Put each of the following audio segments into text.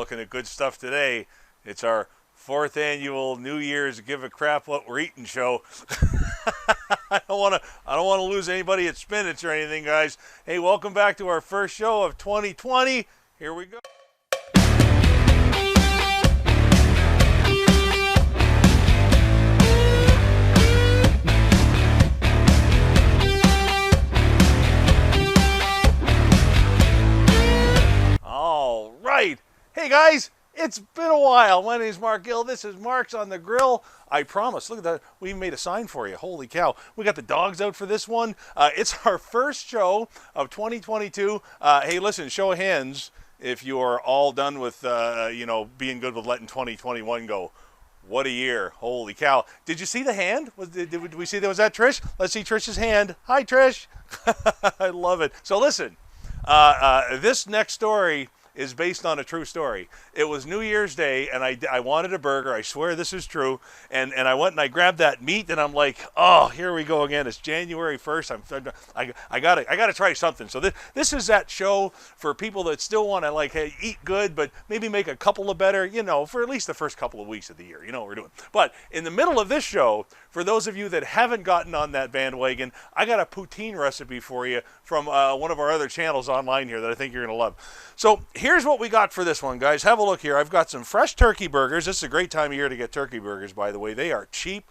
looking at good stuff today. It's our fourth annual New Year's Give a Crap What We're Eating show. I don't want to lose anybody at spinach or anything, guys. Hey, welcome back to our first show of 2020. Here we go. All right. Hey, guys. It's been a while. My name is Mark Gill. This is Mark's on the Grill. I promise. Look at that. We made a sign for you. Holy cow. We got the dogs out for this one. It's our first show of 2022. Hey, listen, show of hands if you're all done with, being good with letting 2021 go. What a year. Holy cow. Did you see the hand? Did we see that? Was that Trish? Let's see Trish's hand. Hi, Trish. I love it. So listen, this next story is based on a true story. It was New Year's Day, and I wanted a burger. I swear this is true. And I went and I grabbed that meat, and I'm like, oh, here we go again. It's January 1st. I gotta try something. So this is that show for people that still want to hey, eat good, but maybe make a couple of better, for at least the first couple of weeks of the year. You know what we're doing. But in the middle of this show, for those of you that haven't gotten on that bandwagon, I got a poutine recipe for you from one of our other channels online here that I think you're going to love. So here's what we got for this one, guys. Have a look here. I've got some fresh turkey burgers. This is a great time of year to get turkey burgers, by the way. They are cheap.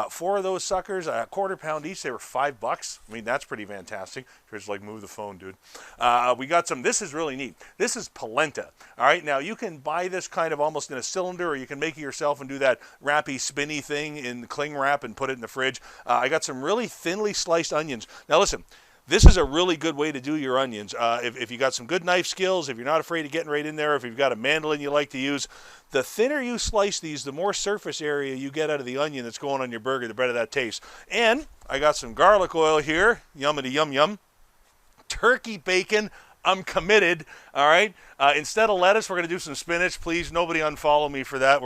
4 of those suckers, a quarter pound each. They were $5. I mean, that's pretty fantastic. Just move the phone, dude. We got some. This is really neat. This is polenta. All right. Now, you can buy this kind of almost in a cylinder, or you can make it yourself and do that wrappy, spinny thing in cling wrap and put it in the fridge. I got some really thinly sliced onions. Now, listen. This is a really good way to do your onions. If you got some good knife skills, if you're not afraid of getting right in there, if you've got a mandolin you like to use, the thinner you slice these, the more surface area you get out of the onion that's going on your burger, the better that tastes. And I got some garlic oil here. Yummity yum yum. Turkey bacon. I'm committed. All right. Instead of lettuce, we're going to do some spinach. Please, nobody unfollow me for that.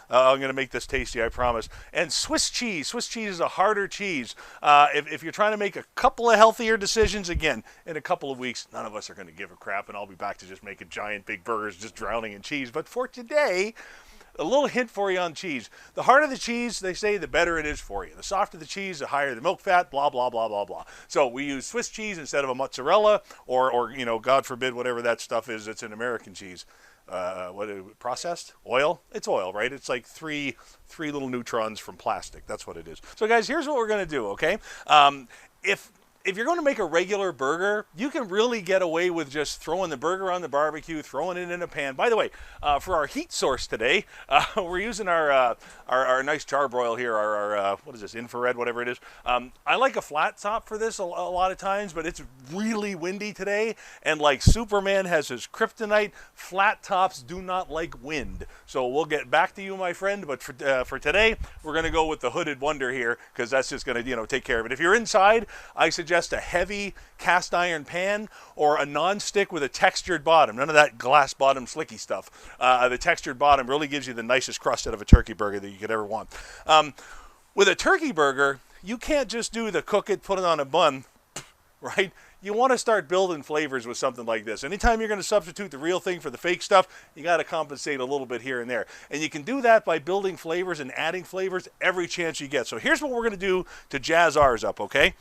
I'm gonna make this tasty, I promise. And Swiss cheese. Swiss cheese is a harder cheese. If you're trying to make a couple of healthier decisions, again, in a couple of weeks, none of us are going to give a crap, and I'll be back to just making giant big burgers, just drowning in cheese. But for today, a little hint for you on cheese. The harder the cheese, they say, the better it is for you. The softer the cheese, the higher the milk fat, blah, blah, blah, blah, blah. So we use Swiss cheese instead of a mozzarella or God forbid, whatever that stuff is. It's an American cheese. Processed? Oil? It's oil, right? It's like three little neutrons from plastic. That's what it is. So guys, here's what we're going to do, okay? If you're going to make a regular burger, you can really get away with just throwing the burger on the barbecue, throwing it in a pan. By the way, for our heat source today, we're using our nice charbroil here, our what is this, infrared, whatever it is. I like a flat top for this a lot of times, but it's really windy today, and like Superman has his kryptonite, flat tops do not like wind. So we'll get back to you, my friend, but for today, we're going to go with the Hooded Wonder here, because that's just going to take care of it. If you're inside, I suggest a heavy cast iron pan or a non-stick with a textured bottom. None of that glass bottom slicky stuff. The textured bottom really gives you the nicest crust out of a turkey burger that you could ever want. With a turkey burger, you can't just do the cook it, put it on a bun, right? You want to start building flavors with something like this. Anytime you're going to substitute the real thing for the fake stuff, you got to compensate a little bit here and there. And you can do that by building flavors and adding flavors every chance you get. So here's what we're going to do to jazz ours up, okay?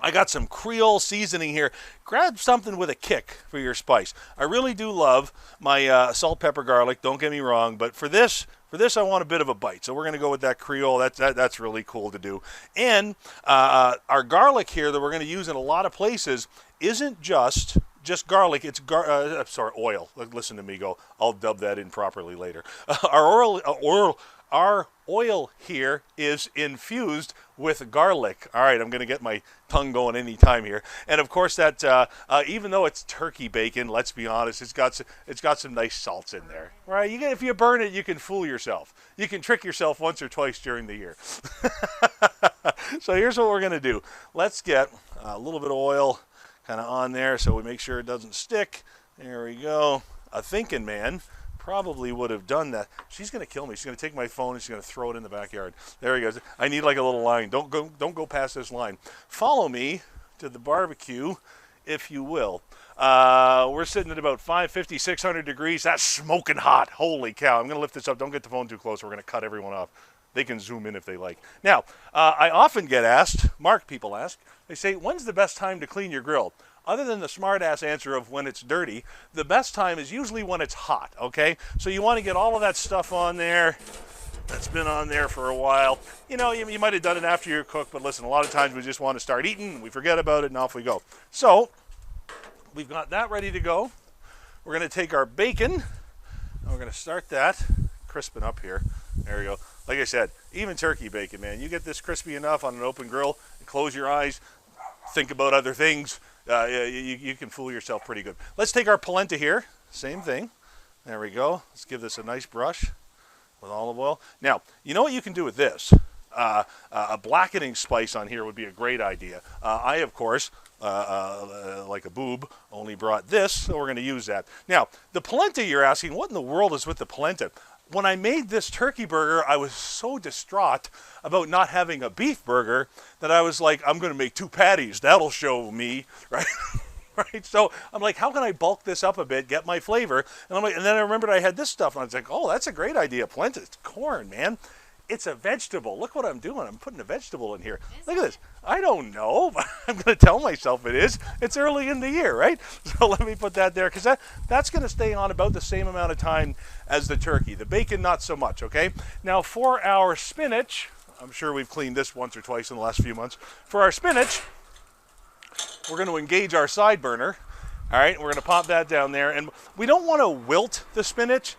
I got some Creole seasoning here. Grab something with a kick for your spice. I really do love my salt, pepper, garlic. Don't get me wrong, but for this I want a bit of a bite. So we're going to go with that Creole. That's really cool to do. And our garlic here that we're going to use in a lot of places isn't just garlic. It's oil. Listen to me go. I'll dub that in properly later. Our oil here is infused with garlic. All right, I'm going to get my tongue going any time here. And of course, that even though it's turkey bacon, let's be honest, it's got some nice salts in there. Right? If you burn it, you can fool yourself. You can trick yourself once or twice during the year. So here's what we're going to do. Let's get a little bit of oil kind of on there so we make sure it doesn't stick. There we go. A thinking man probably would have done that. She's going to kill me. She's going to take my phone and she's going to throw it in the backyard. There he goes. I need like a little line. Don't go past this line. Follow me to the barbecue, if you will. We're sitting at about 550, 600 degrees. That's smoking hot. Holy cow. I'm going to lift this up. Don't get the phone too close. We're going to cut everyone off. They can zoom in if they like. Now, I often get asked, people ask, they say, when's the best time to clean your grill? Other than the smart-ass answer of when it's dirty, the best time is usually when it's hot, okay? So you want to get all of that stuff on there that's been on there for a while. You know, you might have done it after you cook, but listen, a lot of times we just want to start eating, we forget about it, and off we go. So, we've got that ready to go. We're going to take our bacon, and we're going to start that crisping up here. There we go. Like I said, even turkey bacon, man, you get this crispy enough on an open grill, and close your eyes, think about other things, you can fool yourself pretty good. Let's take our polenta here, same thing. There we go. Let's give this a nice brush with olive oil. Now, you know what you can do with this? A blackening spice on here would be a great idea. I, of course, like a boob, only brought this, so we're going to use that. Now, the polenta, you're asking, what in the world is with the polenta? When I made this turkey burger, I was so distraught about not having a beef burger that I was like, I'm going to make 2 patties. That'll show me, right? Right? So I'm like, how can I bulk this up a bit, get my flavor? And I'm like, and then I remembered I had this stuff, and I was like, oh, that's a great idea. Polenta, it's corn, man. It's a vegetable. Look what I'm doing. I'm putting a vegetable in here. Look at this. I don't know, but I'm going to tell myself it is. It's early in the year, right? So let me put that there, because that's going to stay on about the same amount of time as the turkey. The bacon, not so much, okay? Now, for our spinach, I'm sure we've cleaned this once or twice in the last few months. For our spinach, we're going to engage our side burner. All right, we're going to pop that down there. And we don't want to wilt the spinach.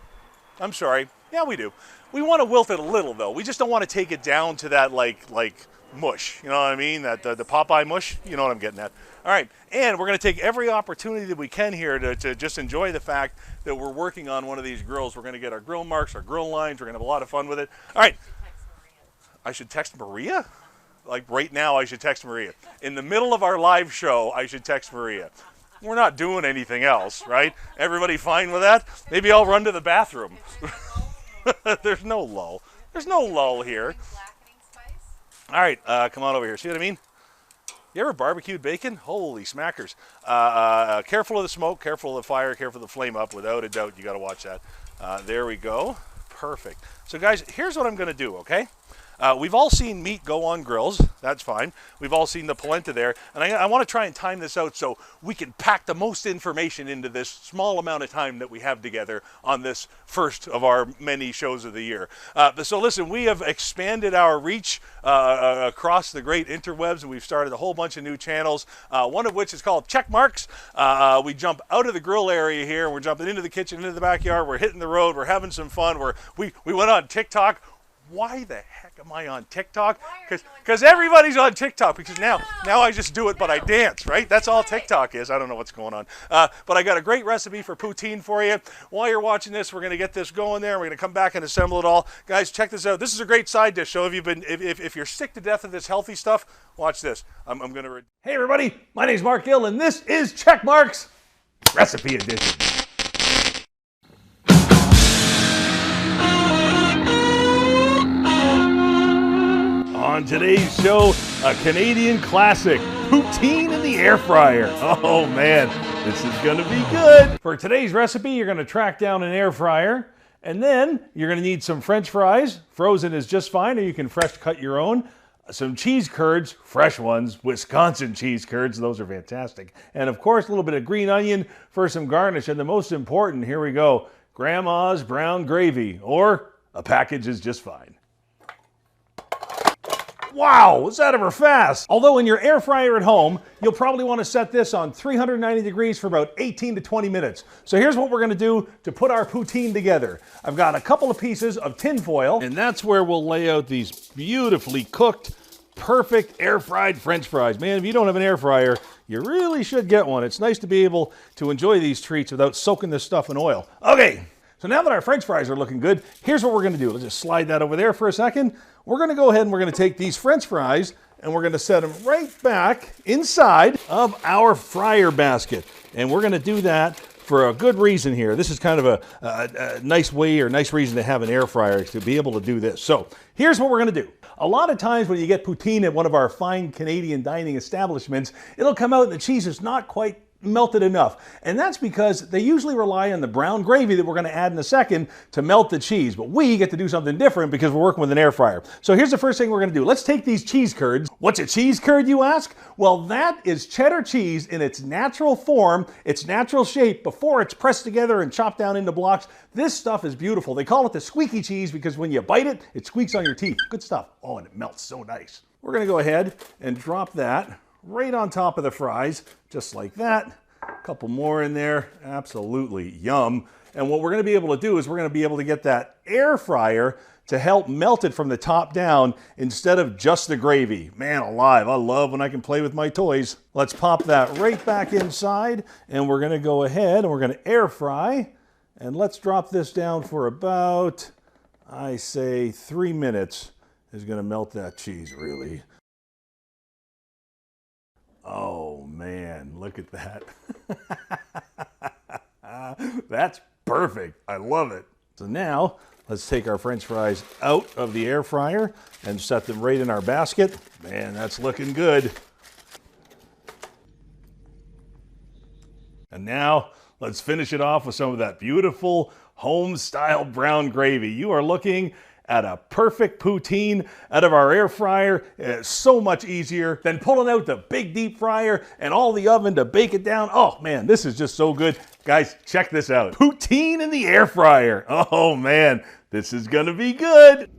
I'm sorry. Yeah, we do. We want to wilt it a little, though. We just don't want to take it down to that, like mush. You know what I mean? That the Popeye mush. You know what I'm getting at. All right, and we're going to take every opportunity that we can here to just enjoy the fact that we're working on one of these grills. We're going to get our grill marks, our grill lines. We're going to have a lot of fun with it. All right. I should text Maria? Like right now, I should text Maria. In the middle of our live show, I should text Maria. We're not doing anything else, right? Everybody fine with that? Maybe I'll run to the bathroom. There's no lull. There's no lull here. All right, come on over here. See what I mean? You ever barbecued bacon? Holy smackers. Careful of the smoke, careful of the fire, careful of the flame up. Without a doubt, you got to watch that. There we go. Perfect. So, guys, here's what I'm going to do, okay? We've all seen meat go on grills. That's fine. We've all seen the polenta there. And I want to try and time this out so we can pack the most information into this small amount of time that we have together on this first of our many shows of the year. So listen, we have expanded our reach across the great interwebs, and we've started a whole bunch of new channels, one of which is called Check Marks. We jump out of the grill area here, and we're jumping into the kitchen, into the backyard. We're hitting the road. We're having some fun. We went on TikTok. Why the heck am I on TikTok? Because everybody's on TikTok. Because now I just do it, but I dance, right? That's all TikTok is. I don't know what's going on. But I got a great recipe for poutine for you. While you're watching this, we're going to get this going there. We're going to come back and assemble it all. Guys, check this out. This is a great side dish. So if you're sick to death of this healthy stuff, watch this. I'm going to... Hey, everybody. My name's Mark Gill, and this is Check Marks Recipe Edition. On today's show, a Canadian classic, poutine in the air fryer. Oh man, this is gonna be good. For today's recipe, you're gonna track down an air fryer, and then you're gonna need some French fries. Frozen is just fine, or you can fresh cut your own. Some cheese curds, fresh ones, Wisconsin cheese curds, those are fantastic. And of course, a little bit of green onion for some garnish. And the most important, here we go, Grandma's brown gravy, or a package is just fine. Wow, was that ever fast? Although in your air fryer at home, you'll probably want to set this on 390 degrees for about 18 to 20 minutes. So here's what we're going to do to put our poutine together. I've got a couple of pieces of tin foil, and that's where we'll lay out these beautifully cooked, perfect air-fried French fries. Man, if you don't have an air fryer, you really should get one. It's nice to be able to enjoy these treats without soaking this stuff in oil. Okay, so now that our French fries are looking good, here's what we're going to do. Let's just slide that over there for a second. We're going to go ahead and we're going to take these French fries and we're going to set them right back inside of our fryer basket. And we're going to do that for a good reason here. This is kind of a nice way or nice reason to have an air fryer, to be able to do this. So here's what we're going to do. A lot of times when you get poutine at one of our fine Canadian dining establishments, it'll come out and the cheese is not quite melted enough. And that's because they usually rely on the brown gravy that we're going to add in a second to melt the cheese. But we get to do something different because we're working with an air fryer. So here's the first thing we're going to do. Let's take these cheese curds. What's a cheese curd, you ask? Well, that is cheddar cheese in its natural form, its natural shape, before it's pressed together and chopped down into blocks. This stuff is beautiful. They call it the squeaky cheese because when you bite it, it squeaks on your teeth. Good stuff. Oh, and it melts so nice. We're going to go ahead and drop that right on top of the fries, just like that. A couple more in there. Absolutely yum. And what we're going to be able to do is we're going to be able to get that air fryer to help melt it from the top down instead of just the gravy. Man alive, I love when I can play with my toys. Let's pop that right back inside, and we're going to go ahead and we're going to air fry. And let's drop this down for about, I say, 3 minutes is going to melt that cheese, really. Oh man, look at that. That's perfect. I love it. So now let's take our French fries out of the air fryer and set them right in our basket. Man, that's looking good. And now let's finish it off with some of that beautiful home-style brown gravy. You are looking at a perfect poutine out of our air fryer. It's so much easier than pulling out the big deep fryer and all the oven to bake it down. Oh man, this is just so good. Guys, check this out. Poutine in the air fryer. Oh man, this is gonna be good.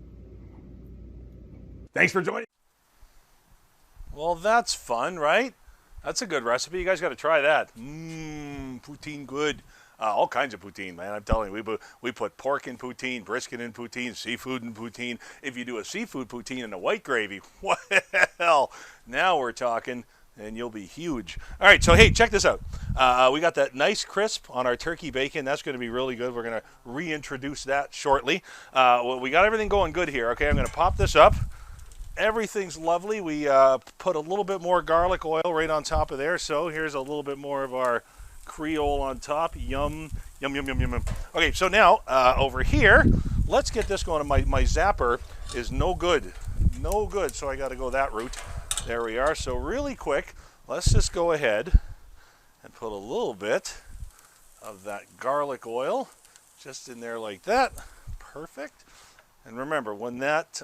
Thanks for joining. Well, that's fun, right? That's a good recipe. You guys got to try that. Poutine good. All kinds of poutine, man. I'm telling you, we put pork in poutine, brisket in poutine, seafood in poutine. If you do a seafood poutine in a white gravy, well, now we're talking, and you'll be huge. All right, so hey, check this out. We got that nice crisp on our turkey bacon. That's going to be really good. We're going to reintroduce that shortly. Well, we got everything going good here. Okay, I'm going to pop this up. Everything's lovely. We put a little bit more garlic oil right on top of there. So here's a little bit more of our Creole on top. Yum, yum, yum, yum, yum, yum. Okay, so now over here, let's get this going. My zapper is no good. No good, so I got to go that route. There we are. So really quick, let's just go ahead and put a little bit of that garlic oil just in there like that. Perfect. And remember, when that,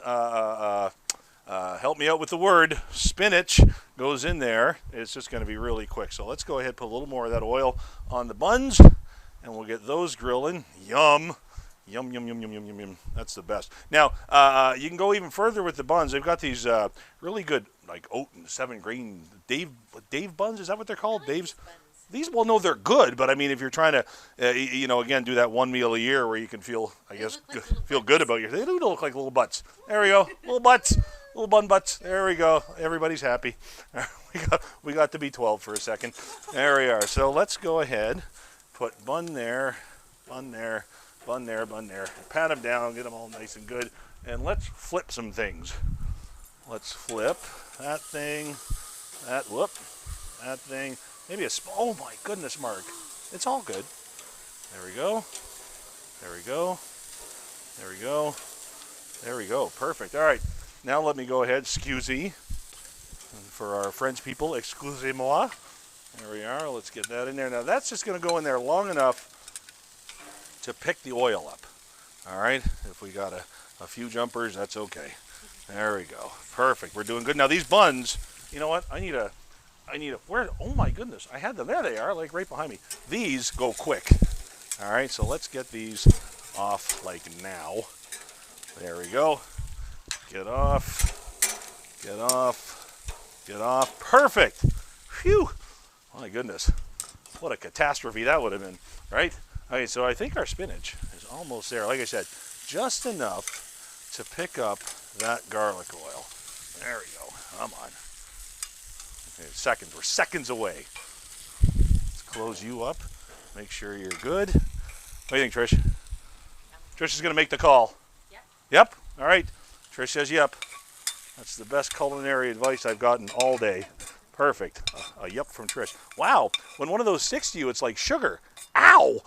help me out with the word, spinach goes in there, it's just going to be really quick. So let's go ahead and put a little more of that oil on the buns, and we'll get those grilling. Yum. Yum, yum, yum, yum, yum, yum, yum. That's the best. Now, you can go even further with the buns. They've got these really good, like, oat and 7-grain Dave buns. Is that what they're called? Dave's? These, well, no, they're good, but I mean, if you're trying to, you know, again, do that one meal a year where you can feel, I guess, feel good about your, they do look like little butts. There we go. Little butts. Little bun butts. There we go. Everybody's happy. We got to be 12 for a second. There we are. So let's go ahead. Put bun there, bun there, bun there, bun there. Pat them down. Get them all nice and good. And let's flip some things. Let's flip that thing. That thing. Maybe a oh my goodness, Mark. It's all good. There we go. There we go. There we go. There we go. Perfect. All right. Now let me go ahead, excusez, for our French people, excusez-moi. There we are, let's get that in there. Now that's just going to go in there long enough to pick the oil up. All right, if we got a few jumpers, that's okay. There we go, perfect, we're doing good. Now these buns, you know what, I need a, where, oh my goodness, I had them, there they are, like right behind me. These go quick. All right, so let's get these off like now. There we go. Get off, get off, get off. Perfect. Phew. My goodness. What a catastrophe that would have been, right? Okay, so I think our spinach is almost there. Like I said, just enough to pick up that garlic oil. There we go. Come on. Okay, seconds. We're seconds away. Let's close you up. Make sure you're good. What do you think, Trish? Trish is going to make the call. Yep. Yep? All right. Trish says yep. That's the best culinary advice I've gotten all day. Perfect. A yep from Trish. Wow. When one of those sticks to you, it's like sugar. Ow!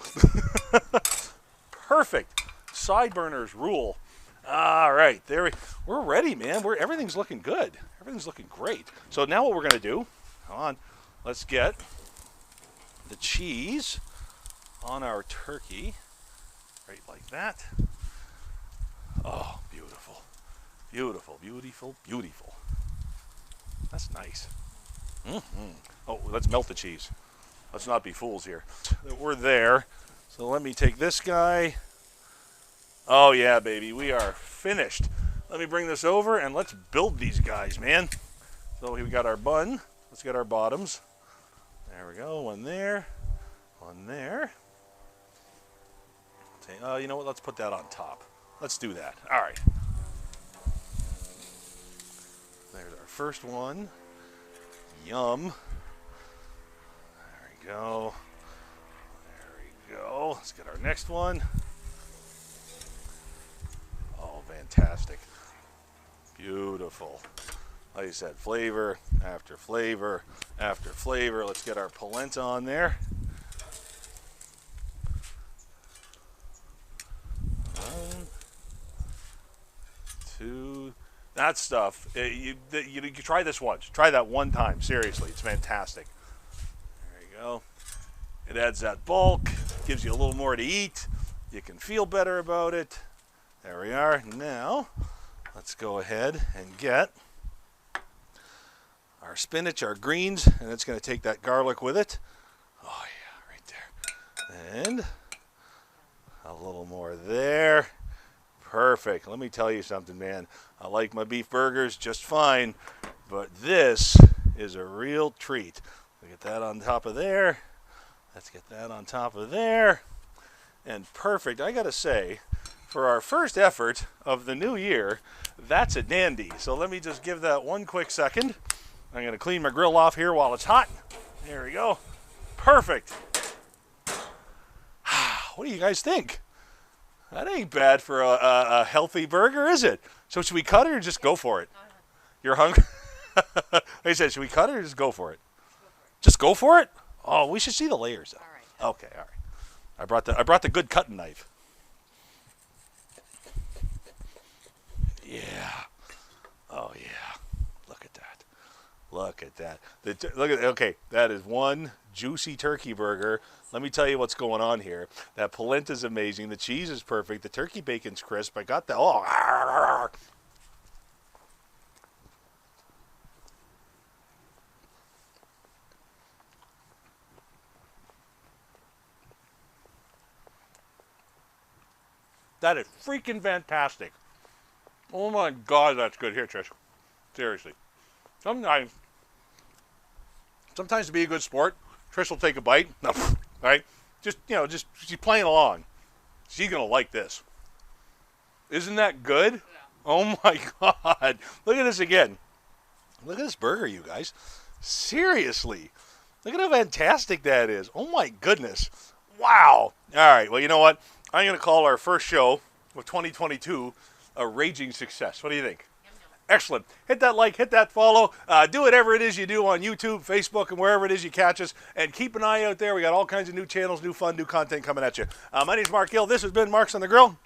Perfect. Sideburners rule. All right. We're ready, man. Everything's looking good. Everything's looking great. So now what we're going to do, come on, let's get the cheese on our turkey, right like that. Oh, beautiful. Beautiful, beautiful, beautiful. That's nice. Oh, let's melt the cheese. Let's not be fools here. We're there. So let me take this guy. Oh yeah, baby, we are finished. Let me bring this over and let's build these guys, man. So we got our bun. Let's get our bottoms. There we go, one there, one there. You know what, let's put that on top. Let's do that. All right. There's our first one. Yum. There we go. There we go. Let's get our next one. Oh, fantastic. Beautiful. Like I said, flavor after flavor after flavor. Let's get our polenta on there. One, two. That stuff, you try this once. Try that one time. Seriously, it's fantastic. There you go. It adds that bulk, gives you a little more to eat. You can feel better about it. There we are. Now, let's go ahead and get our spinach, our greens, and it's going to take that garlic with it. Oh yeah, right there. And a little more there. Perfect. Let me tell you something, man. I like my beef burgers just fine, but this is a real treat. We get that on top of there. Let's get that on top of there. And perfect. I got to say, for our first effort of the new year, that's a dandy. So let me just give that one quick second. I'm going to clean my grill off here while it's hot. There we go. Perfect. What do you guys think? That ain't bad for a healthy burger, is it? So should we cut it or just go for it? You're hungry? Like I said, should we cut it or just go for it? Just go for it? Oh, we should see the layers. All right. Okay, all right. I brought the good cutting knife. Yeah. Oh yeah. Look at that. Look at that. Okay, that is one juicy turkey burger. Let me tell you what's going on here. That polenta is amazing. The cheese is perfect. The turkey bacon's crisp. I got the That is freaking fantastic. Oh my God, that's good. Here, Trish. Seriously. Sometimes to be a good sport, Trish will take a bite. No, right? Just she's playing along. She's gonna like this. Isn't that good? Yeah. Oh my God! Look at this again. Look at this burger, you guys. Seriously, look at how fantastic that is. Oh my goodness! Wow. All right. Well, you know what? I'm gonna call our first show of 2022 a raging success. What do you think? Excellent. Hit that like, hit that follow. Do whatever it is you do on YouTube, Facebook, and wherever it is you catch us. And keep an eye out there. We got all kinds of new channels, new fun, new content coming at you. My name is Mark Gill. This has been Mark's on the Grill.